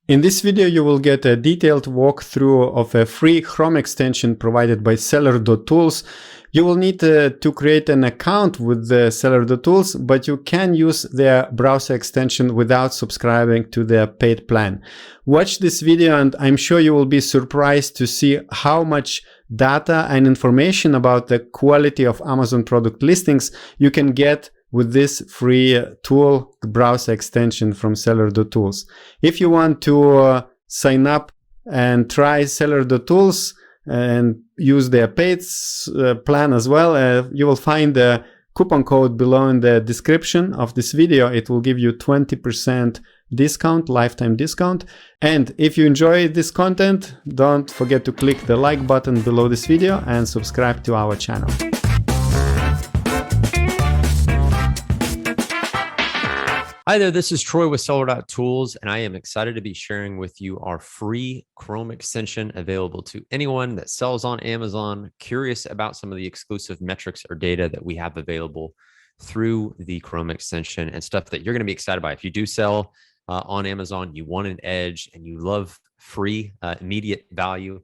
In this video, you will get a detailed walkthrough of a free Chrome extension provided by Seller.Tools. You will need to create an account with the Seller.Tools, but you can use their browser extension without subscribing to their paid plan. Watch this video and I'm sure you will be surprised to see how much data and information about the quality of Amazon product listings you can get with this free tool browser extension from Seller.Tools. If you want to sign up and try Seller.Tools and use their paid plan as well, you will find the coupon code below in the description of this video. It will give you 20% discount, lifetime discount. And if you enjoy this content, don't forget to click the like button below this video and subscribe to our channel. Hi there, this is Troy with Seller.Tools, and I am excited to be sharing with you our free Chrome extension available to anyone that sells on Amazon, curious about some of the exclusive metrics or data that we have available through the Chrome extension and stuff that you're going to be excited by. If you do sell on Amazon, you want an edge, and you love free, immediate value,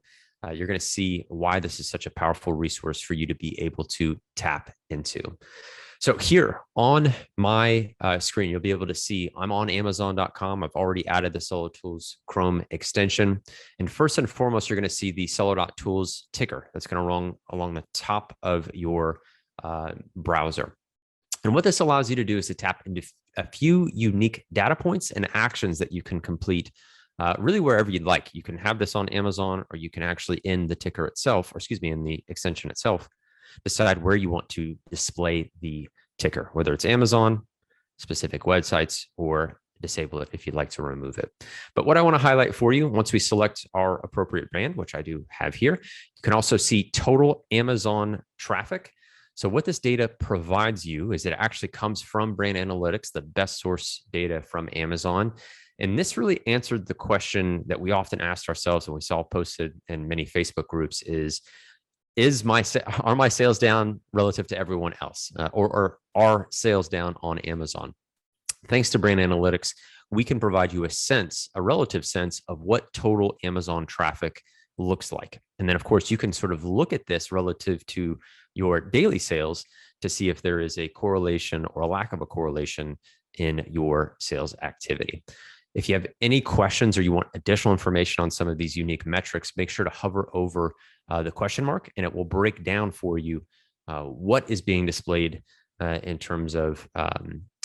you're going to see why this is such a powerful resource for you to be able to tap into. So here on my screen, you'll be able to see I'm on Amazon.com. I've already added the Seller.Tools Chrome extension. And first and foremost, you're going to see the Seller.Tools ticker that's going to run along the top of your browser. And what this allows you to do is to tap into a few unique data points and actions that you can complete really wherever you'd like. You can have this on Amazon, or you can actually in the ticker itself, or excuse me, in the extension itself, decide where you want to display the ticker, whether it's Amazon, specific websites, or disable it if you'd like to remove it. But what I want to highlight for you, once we select our appropriate brand, which I do have here, you can also see total Amazon traffic. So what this data provides you is it actually comes from Brand Analytics, the best source data from Amazon. And this really answered the question that we often asked ourselves, and we saw posted in many Facebook groups are my sales down relative to everyone else, or are sales down on Amazon? Thanks to Brand Analytics, we can provide you a relative sense of what total Amazon traffic looks like. And then, of course, you can sort of look at this relative to your daily sales to see if there is a correlation or a lack of a correlation in your sales activity. If you have any questions or you want additional information on some of these unique metrics, make sure to hover over the question mark, and it will break down for you what is being displayed in terms of,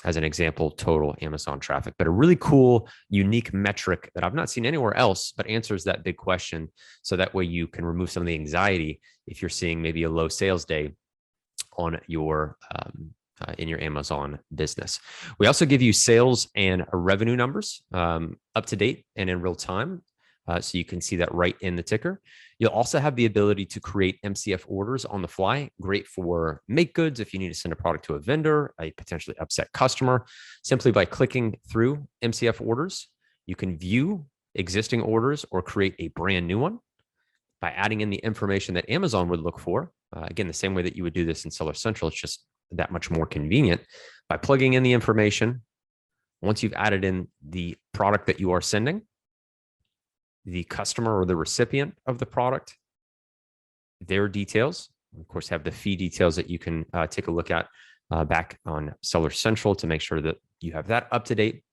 as an example, total Amazon traffic. But a really cool, unique metric that I've not seen anywhere else, but answers that big question. So that way you can remove some of the anxiety if you're seeing maybe a low sales day on your in your Amazon business. We also give you sales and revenue numbers up to date and in real time. So you can see that right in the ticker. You'll also have the ability to create MCF orders on the fly. Great for make goods if you need to send a product to a vendor, a potentially upset customer. Simply by clicking through MCF orders, you can view existing orders or create a brand new one by adding in the information that Amazon would look for. Again, the same way that you would do this in Seller Central, it's just that much more convenient. By plugging in the information, once you've added in the product that you are sending, the customer or the recipient of the product, their details, of course, have the fee details that you can take a look at back on Seller Central to make sure that you have that up to date.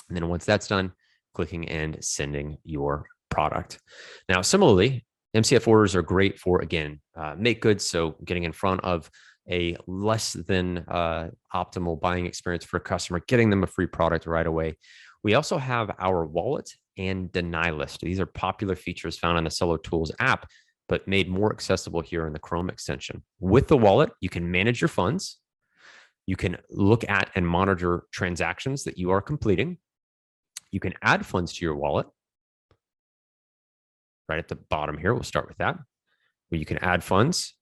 And then once that's done, clicking and sending your product. Now, similarly, MCF orders are great for, again, make goods. So getting in front of a less than optimal buying experience for a customer, getting them a free product right away. We also have our wallet and deny list. These are popular features found on the Seller.Tools app, but made more accessible here in the Chrome extension. With the wallet, you can manage your funds. You can look at and monitor transactions that you are completing. You can add funds to your wallet. Right at the bottom here, we'll start with that, where you can add funds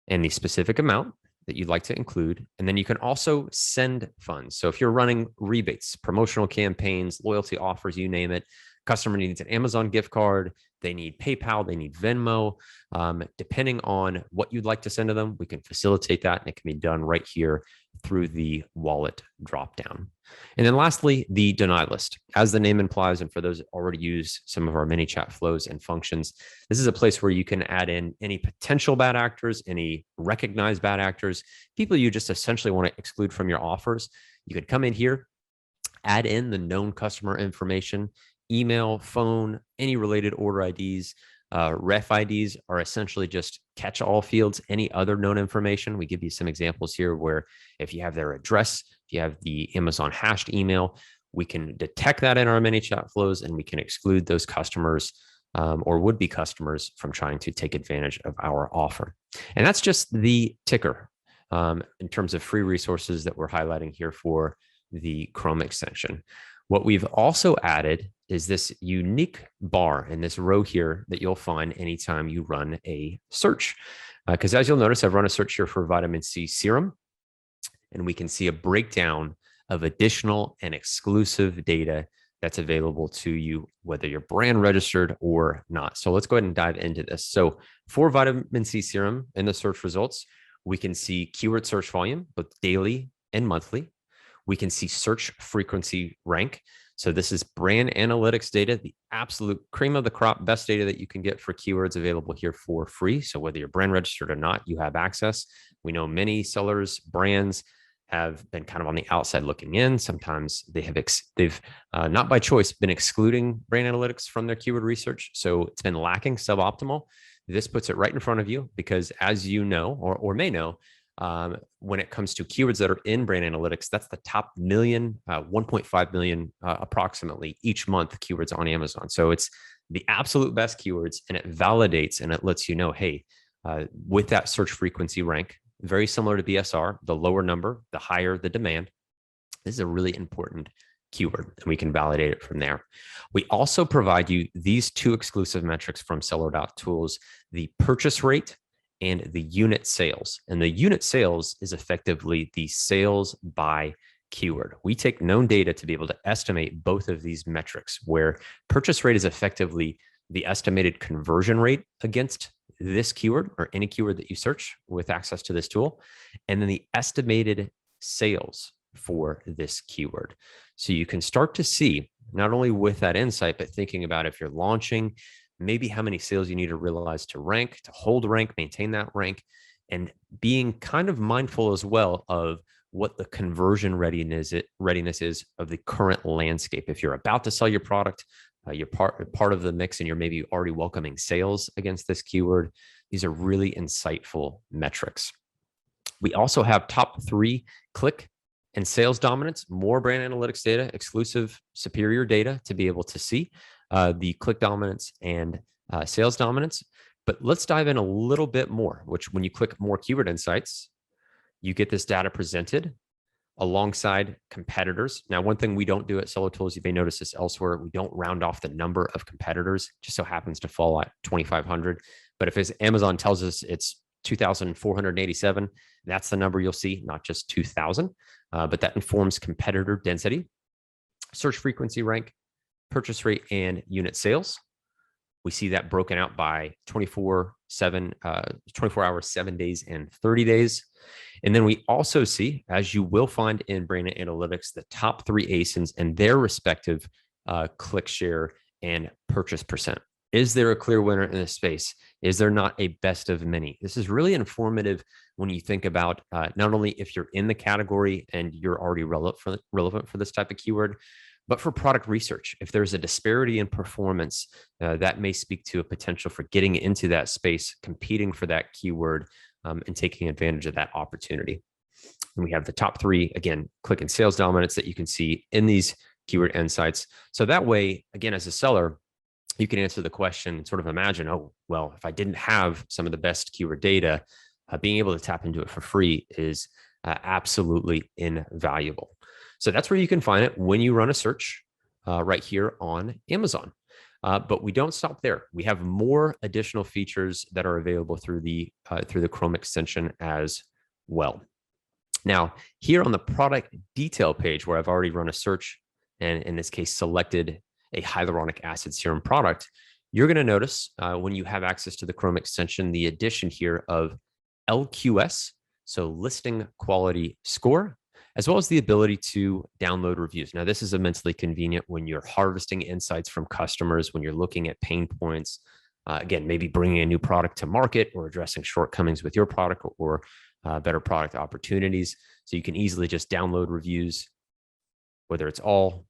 and the specific amount that you'd like to include. And then you can also send funds. So if you're running rebates, promotional campaigns, loyalty offers, you name it, Customer needs an Amazon gift card, they need PayPal, they need Venmo. Depending on what you'd like to send to them, we can facilitate that, and it can be done right here through the wallet dropdown. And then lastly, the deny list. As the name implies, and for those that already use some of our mini chat flows and functions, this is a place where you can add in any potential bad actors, any recognized bad actors, people you just essentially want to exclude from your offers. You could come in here, add in the known customer information, email, phone, any related order IDs. Ref IDs are essentially just catch-all fields, any other known information. We give you some examples here where if you have their address, if you have the Amazon hashed email, we can detect that in our mini chat flows, and we can exclude those customers or would-be customers from trying to take advantage of our offer. And that's just the ticker in terms of free resources that we're highlighting here for the Chrome extension. What we've also added is this unique bar in this row here that you'll find anytime you run a search. Because as you'll notice, I've run a search here for vitamin C serum, and we can see a breakdown of additional and exclusive data that's available to you, whether you're brand registered or not. So let's go ahead and dive into this. So for vitamin C serum in the search results, we can see keyword search volume, both daily and monthly. We can see search frequency rank. So this is brand analytics data, the absolute cream of the crop, best data that you can get for keywords available here for free. So whether you're brand registered or not, you have access. We know many sellers, brands have been kind of on the outside looking in. Sometimes they've not by choice been excluding brand analytics from their keyword research. So it's been lacking, suboptimal. This puts it right in front of you because, as you know, or may know, when it comes to keywords that are in brand analytics, that's the top 1.5 million approximately each month keywords on Amazon. So it's the absolute best keywords, and it validates and it lets you know, hey, with that search frequency rank, very similar to BSR, the lower number, the higher the demand. This is a really important keyword, and we can validate it from there. We also provide you these two exclusive metrics from Seller.Tools, the purchase rate and the unit sales. And the unit sales is effectively the sales by keyword. We take known data to be able to estimate both of these metrics, where purchase rate is effectively the estimated conversion rate against this keyword or any keyword that you search with access to this tool, and then the estimated sales for this keyword. So you can start to see, not only with that insight, but thinking about if you're launching, maybe how many sales you need to realize to rank, to hold rank, maintain that rank, and being kind of mindful as well of what the conversion readiness is of the current landscape. If you're about to sell your product, you're part of the mix, and you're maybe already welcoming sales against this keyword. These are really insightful metrics. We also have top 3 click and sales dominance, more brand analytics data, exclusive superior data to be able to see the click dominance and sales dominance. But let's dive in a little bit more, which when you click more keyword insights, you get this data presented alongside competitors. Now, one thing we don't do at Seller.Tools, you may notice this elsewhere, we don't round off the number of competitors. It just so happens to fall at 2,500. But if Amazon tells us it's 2,487, that's the number you'll see, not just 2,000. But that informs competitor density, search frequency rank, purchase rate, and unit sales. We see that broken out by 24 hours, 7 days, and 30 days. And then we also see, as you will find in brand analytics, the top 3 ASINs and their respective click share and purchase percent. Is there a clear winner in this space? Is there not a best of many? This is really informative when you think about not only if you're in the category and you're already relevant for this type of keyword, but for product research. If there's a disparity in performance, that may speak to a potential for getting into that space, competing for that keyword, and taking advantage of that opportunity. And we have the top 3, again, click and sales dominance that you can see in these keyword insights. So that way, again, as a seller, you can answer the question and sort of imagine, oh, well, if I didn't have some of the best keyword data, being able to tap into it for free is absolutely invaluable. So that's where you can find it when you run a search right here on Amazon. But we don't stop there. We have more additional features that are available through the Chrome extension as well. Now, here on the product detail page where I've already run a search, and in this case, selected a hyaluronic acid serum product, you're going to notice when you have access to the Chrome extension, the addition here of LQS, so listing quality score, as well as the ability to download reviews. Now, this is immensely convenient when you're harvesting insights from customers, when you're looking at pain points, again, maybe bringing a new product to market or addressing shortcomings with your product or better product opportunities. So you can easily just download reviews, whether it's all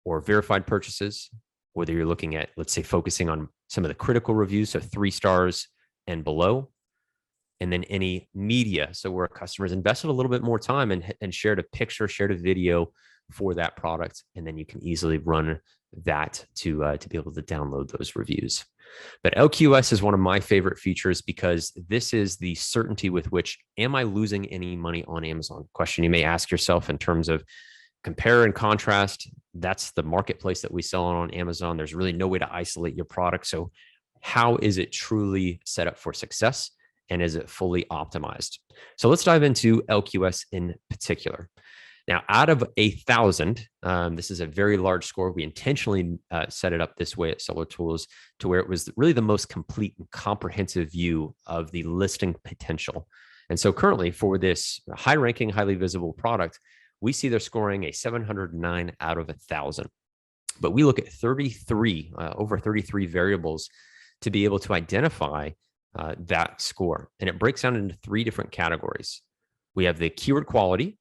or verified purchases, whether you're looking at, let's say, focusing on some of the critical reviews, so 3 stars and below, and then any media. So where customers invested a little bit more time and shared a picture, shared a video for that product, and then you can easily run that to be able to download those reviews. But LQS is one of my favorite features because this is the certainty with which, am I losing any money on Amazon? Question you may ask yourself in terms of compare and contrast. That's the marketplace that we sell on Amazon. There's really no way to isolate your product. So how is it truly set up for success? And is it fully optimized? So let's dive into LQS in particular. Now, out of 1,000, this is a very large score. We intentionally set it up this way at Seller.Tools to where it was really the most complete and comprehensive view of the listing potential. And so currently for this high-ranking, highly visible product, we see they're scoring a 709 out of 1,000. But we look at 33, over 33 variables to be able to identify that score. And it breaks down into 3 different categories. We have the keyword quality,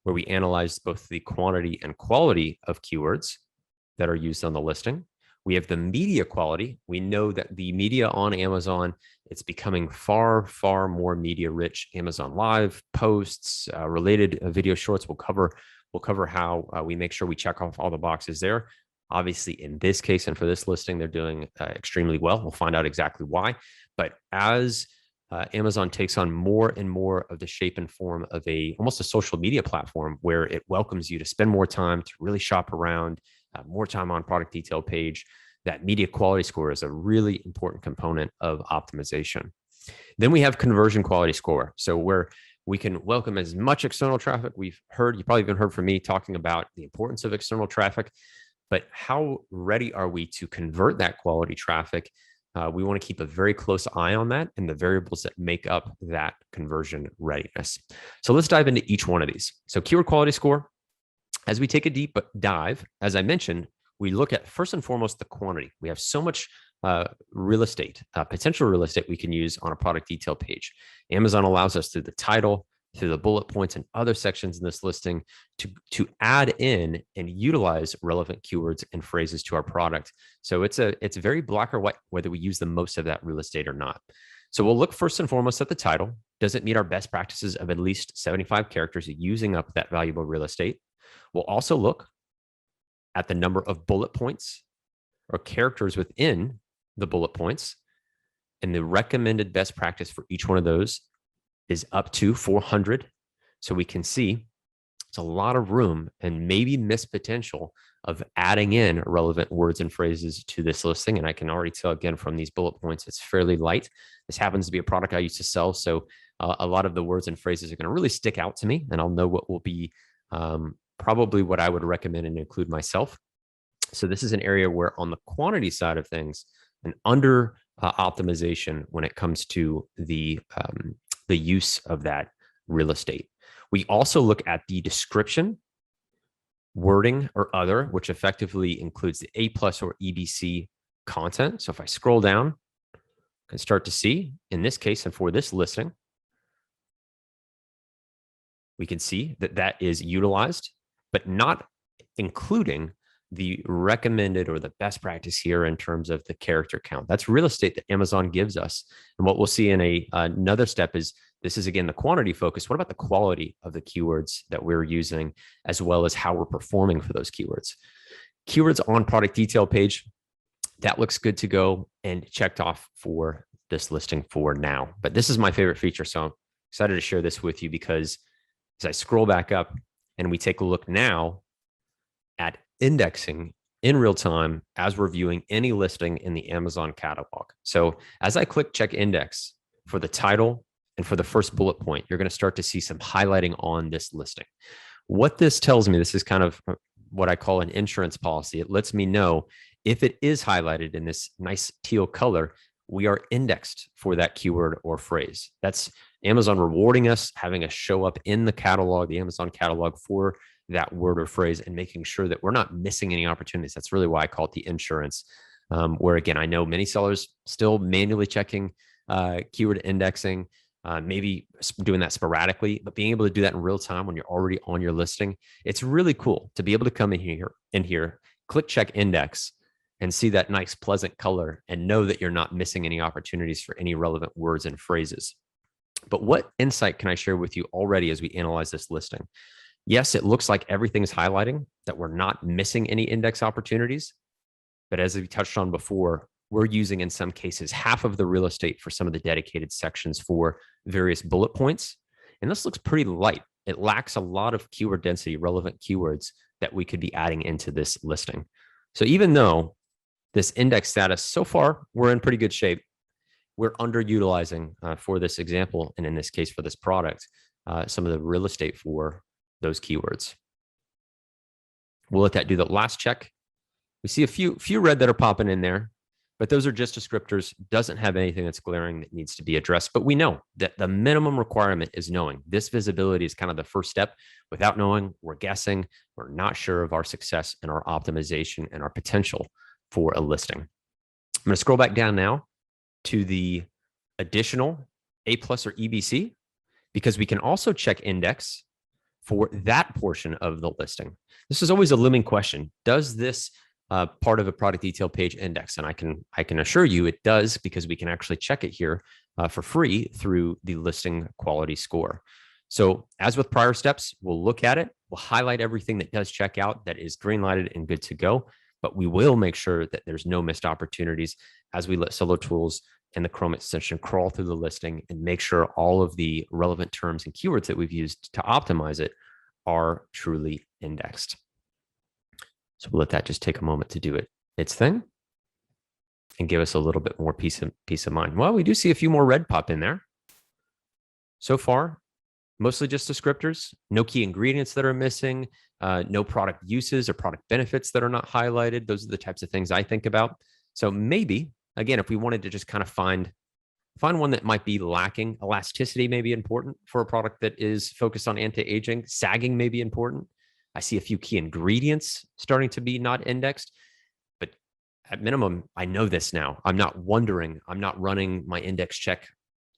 where we analyze both the quantity and quality of keywords that are used on the listing. We have the media quality. We know that the media on Amazon, it's becoming far, far more media rich. Amazon Live, posts, related video shorts. We'll cover how we make sure we check off all the boxes there. Obviously, in this case and for this listing, they're doing extremely well. We'll find out exactly why. But as Amazon takes on more and more of the shape and form of almost a social media platform where it welcomes you to spend more time, to really shop around, more time on product detail page, that media quality score is a really important component of optimization. Then we have conversion quality score. So where we can welcome as much external traffic. You probably even heard from me talking about the importance of external traffic, but how ready are we to convert that quality traffic? We want to keep a very close eye on that and the variables that make up that conversion readiness. So let's dive into each one of these. So keyword quality score, as we take a deep dive, as I mentioned, we look at first and foremost the quantity. We have so much real estate, potential real estate we can use on a product detail page. Amazon allows us through the title, through the bullet points and other sections in this listing to add in and utilize relevant keywords and phrases to our product. So it's very black or white whether we use the most of that real estate or not. So we'll look first and foremost at the title. Does it meet our best practices of at least 75 characters using up that valuable real estate? We'll also look at the number of bullet points or characters within the bullet points, and the recommended best practice for each one of those is up to 400. So we can see it's a lot of room and maybe missed potential of adding in relevant words and phrases to this listing. And I can already tell again from these bullet points, it's fairly light. This happens to be a product I used to sell. So a lot of the words and phrases are going to really stick out to me, and I'll know what will be probably what I would recommend and include myself. So this is an area where on the quantity side of things, an under optimization when it comes to the use of that real estate. We also look at the description, wording, or other, which effectively includes the A+ or EBC content. So if I scroll down, I can start to see, in this case and for this listing, we can see that that is utilized, but not including the recommended or the best practice here in terms of the character count. That's real estate that Amazon gives us. And what we'll see in another step is, this is again the quantity focus. What about the quality of the keywords that we're using, as well as how we're performing for those keywords? Keywords on product detail page, that looks good to go and checked off for this listing for now. But this is my favorite feature. So I'm excited to share this with you because as I scroll back up and we take a look now at indexing in real time as we're viewing any listing in the Amazon catalog. So as I click check index for the title and for the first bullet point, you're going to start to see some highlighting on this listing. What this tells me, this is kind of what I call an insurance policy. It lets me know if it is highlighted in this nice teal color, we are indexed for that keyword or phrase. That's Amazon rewarding us, having us show up in the catalog, the Amazon catalog, for that word or phrase, and making sure that we're not missing any opportunities. That's really why I call it the insurance, where again, I know many sellers still manually checking keyword indexing, maybe doing that sporadically, but being able to do that in real time when you're already on your listing, it's really cool to be able to come in here, click check index, and see that nice pleasant color and know that you're not missing any opportunities for any relevant words and phrases. But what insight can I share with you already as we analyze this listing? Yes, it looks like everything's highlighting, that we're not missing any index opportunities. But as we touched on before, we're using in some cases half of the real estate for some of the dedicated sections for various bullet points. And this looks pretty light. It lacks a lot of keyword density, relevant keywords that we could be adding into this listing. So even though this index status, so far, we're in pretty good shape, we're underutilizing for this example, and in this case for this product, some of the real estate for those keywords. We'll let that do the last check. We see a few red that are popping in there, but those are just descriptors, doesn't have anything that's glaring that needs to be addressed. But we know that the minimum requirement is knowing. This visibility is kind of the first step. Without knowing, we're guessing, we're not sure of our success and our optimization and our potential for a listing. I'm going to scroll back down now to the additional A+ or EBC, because we can also check index for that portion of the listing. This is always a looming question. Does this part of a product detail page index? And I can assure you it does, because we can actually check it here for free through the listing quality score. So as with prior steps, we'll look at it. We'll highlight everything that does check out, that is green lighted and good to go. But we will make sure that there's no missed opportunities as we let Seller.Tools and the Chrome extension crawl through the listing and make sure all of the relevant terms and keywords that we've used to optimize it are truly indexed. So we'll let that just take a moment to do its thing and give us a little bit more peace of mind. Well, we do see a few more red pop in there. So far, mostly just descriptors, no key ingredients that are missing, no product uses or product benefits that are not highlighted. Those are the types of things I think about. So maybe, again, if we wanted to just kind of find one that might be lacking, elasticity may be important for a product that is focused on anti-aging, sagging may be important. I see a few key ingredients starting to be not indexed, but at minimum, I know this now. I'm not wondering, I'm not running my index check,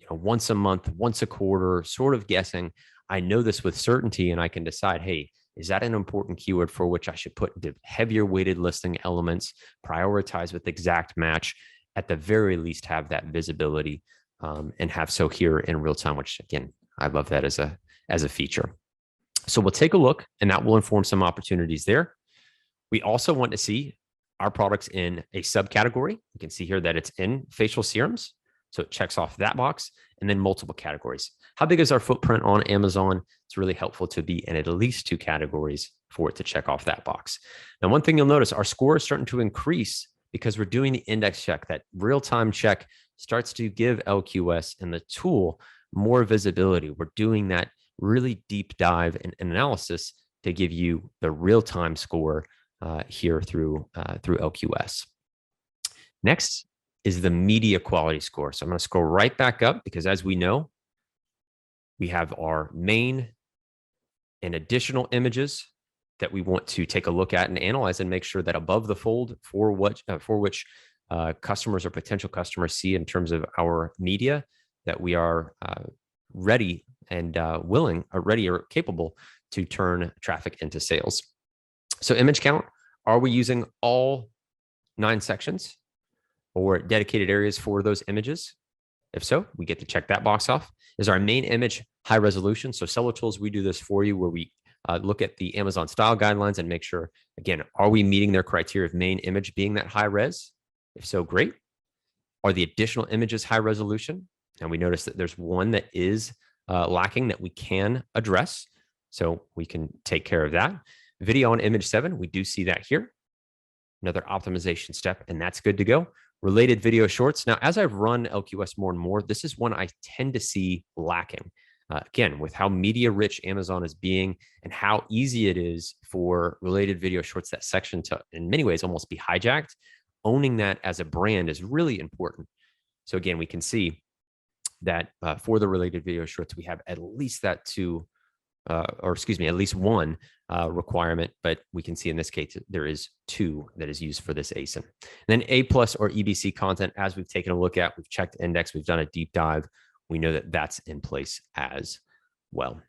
once a month, once a quarter, sort of guessing. I know this with certainty, and I can decide, hey, is that an important keyword for which I should put into heavier weighted listing elements, prioritize with exact match, at the very least have that visibility, and have so here in real time, which again, I love that as a feature. So we'll take a look, and that will inform some opportunities there. We also want to see our products in a subcategory. You can see here that it's in facial serums. So it checks off that box, and then multiple categories. How big is our footprint on Amazon? It's really helpful to be in at least 2 categories for it to check off that box. Now, one thing you'll notice, our score is starting to increase because we're doing the index check. That real-time check starts to give LQS and the tool more visibility. We're doing that really deep dive and analysis to give you the real-time score here through LQS. Next is the media quality score. So I'm going to scroll right back up, because as we know, we have our main and additional images that we want to take a look at and analyze and make sure that above the fold for which customers or potential customers see in terms of our media, that we are ready and ready or capable to turn traffic into sales. So image count, are we using all 9 sections or dedicated areas for those images? If so, we get to check that box off. Is our main image high resolution? So Seller.Tools, we do this for you, where we look at the Amazon style guidelines and make sure, again, are we meeting their criteria of main image being that high res? If so, great. Are the additional images high resolution? And we notice that there's one that is lacking that we can address. So we can take care of that. Video on image 7, we do see that here. Another optimization step, and that's good to go. Related video shorts. Now, as I've run LQS more and more, this is one I tend to see lacking. Again, with how media rich Amazon is being and how easy it is for related video shorts, that section to, in many ways, almost be hijacked, owning that as a brand is really important. So again, we can see that for the related video shorts, we have at least that at least one requirement, but we can see in this case, there is 2 that is used for this ASIN. And then A+ or EBC content, as we've taken a look at, we've checked index, we've done a deep dive. We know that that's in place as well.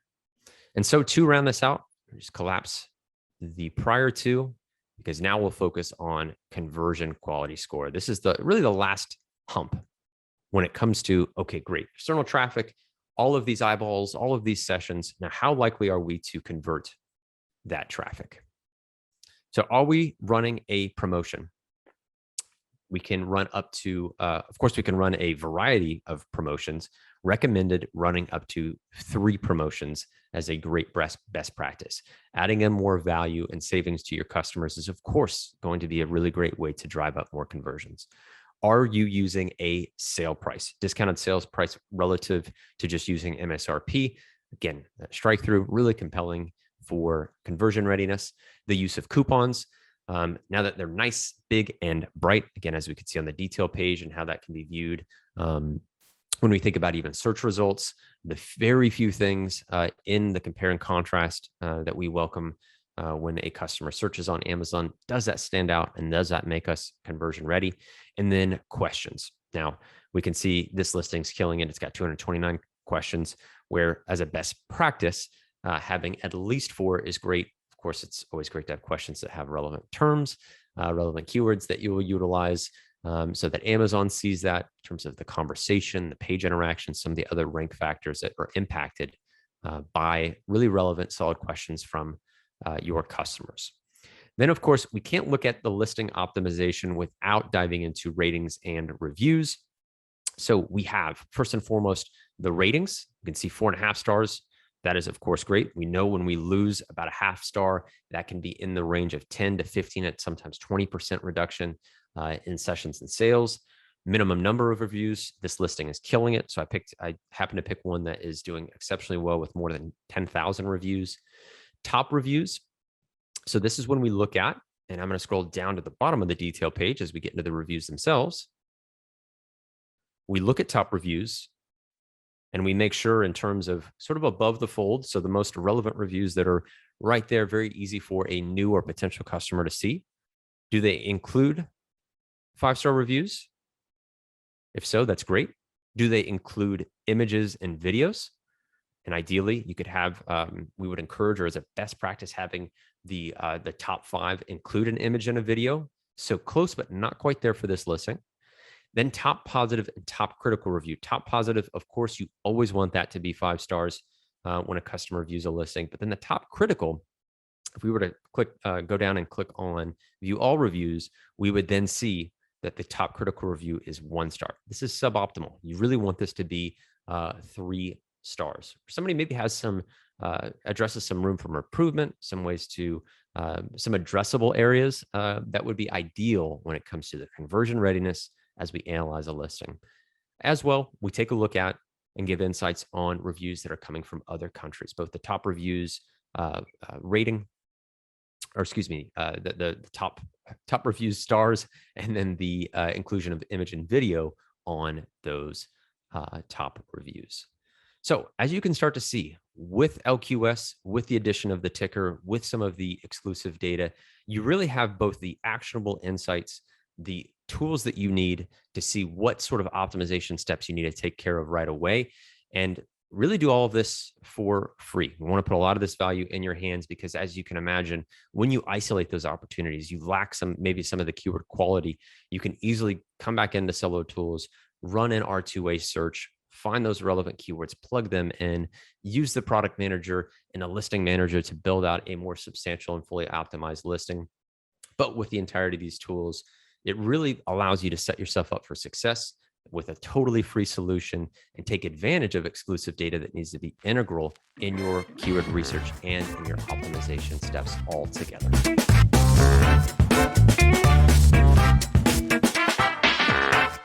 And so to round this out, just collapse the prior 2, because now we'll focus on conversion quality score. This is really the last hump when it comes to, okay, great, external traffic, all of these eyeballs, all of these sessions. Now, how likely are we to convert that traffic? So are we running a promotion? We can run up to, of course, we can run a variety of promotions, recommended running up to 3 promotions as a great best practice. Adding in more value and savings to your customers is, of course, going to be a really great way to drive up more conversions. Are you using a sale price, discounted sales price relative to just using MSRP? Again, strike through, really compelling for conversion readiness. The use of coupons, now that they're nice, big, and bright, again, as we can see on the detail page and how that can be viewed. When we think about even search results, the very few things in the compare and contrast that we welcome when a customer searches on Amazon, does that stand out and does that make us conversion ready? And then questions. Now we can see this listing's killing it. It's got 229 questions, where as a best practice, having at least 4 is great. Of course, it's always great to have questions that have relevant terms, relevant keywords that you will utilize, so that Amazon sees that in terms of the conversation, the page interaction, some of the other rank factors that are impacted by really relevant, solid questions from your customers. Then, of course, we can't look at the listing optimization without diving into ratings and reviews. So we have, first and foremost, the ratings. You can see 4.5 stars. That is, of course, great. We know when we lose about a half star, that can be in the range of 10 to 15, at sometimes 20% reduction in sessions and sales. Minimum number of reviews. This listing is killing it. So I happen to pick one that is doing exceptionally well with more than 10,000 reviews. Top reviews. So this is when we look at, and I'm going to scroll down to the bottom of the detail page as we get into the reviews themselves. We look at top reviews and we make sure in terms of sort of above the fold. So the most relevant reviews that are right there, very easy for a new or potential customer to see. Do they include 5-star reviews? If so, that's great. Do they include images and videos? And ideally, you could have, we would encourage, or as a best practice, having the top 5 include an image and a video. So close, but not quite there for this listing. Then top positive and top critical review. Top positive, of course, you always want that to be 5 stars when a customer views a listing. But then the top critical, if we were to go down and click on view all reviews, we would then see that the top critical review is 1 star. This is suboptimal. You really want this to be 3 stars. Somebody maybe has some addresses some room for improvement, some ways to some addressable areas that would be ideal when it comes to the conversion readiness as we analyze a listing. As well, we take a look at and give insights on reviews that are coming from other countries, both the top reviews rating, or excuse me, the top reviews stars, and then the inclusion of image and video on those top reviews. So as you can start to see with LQS, with the addition of the ticker, with some of the exclusive data, you really have both the actionable insights, the tools that you need to see what sort of optimization steps you need to take care of right away, and really do all of this for free. We want to put a lot of this value in your hands because, as you can imagine, when you isolate those opportunities, you lack maybe some of the keyword quality, you can easily come back into Seller.Tools, run an R2A search, find those relevant keywords, plug them in, use the product manager and a listing manager to build out a more substantial and fully optimized listing. But with the entirety of these tools, it really allows you to set yourself up for success with a totally free solution and take advantage of exclusive data that needs to be integral in your keyword research and in your optimization steps all together.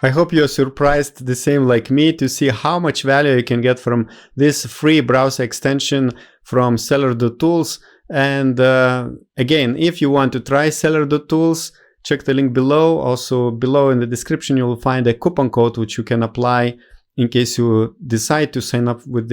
I hope you're surprised the same like me to see how much value you can get from this free browser extension from Seller.Tools. And again, if you want to try Seller.Tools, check the link below. Also below in the description, you will find a coupon code which you can apply in case you decide to sign up with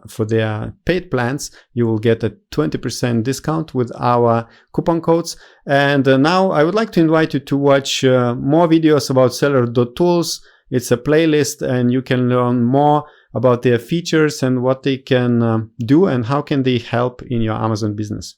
for their paid plans. You will get a 20% discount with our coupon codes. And now I would like to invite you to watch more videos about Seller.Tools. It's a playlist, and you can learn more about their features and what they can do and how can they help in your Amazon business.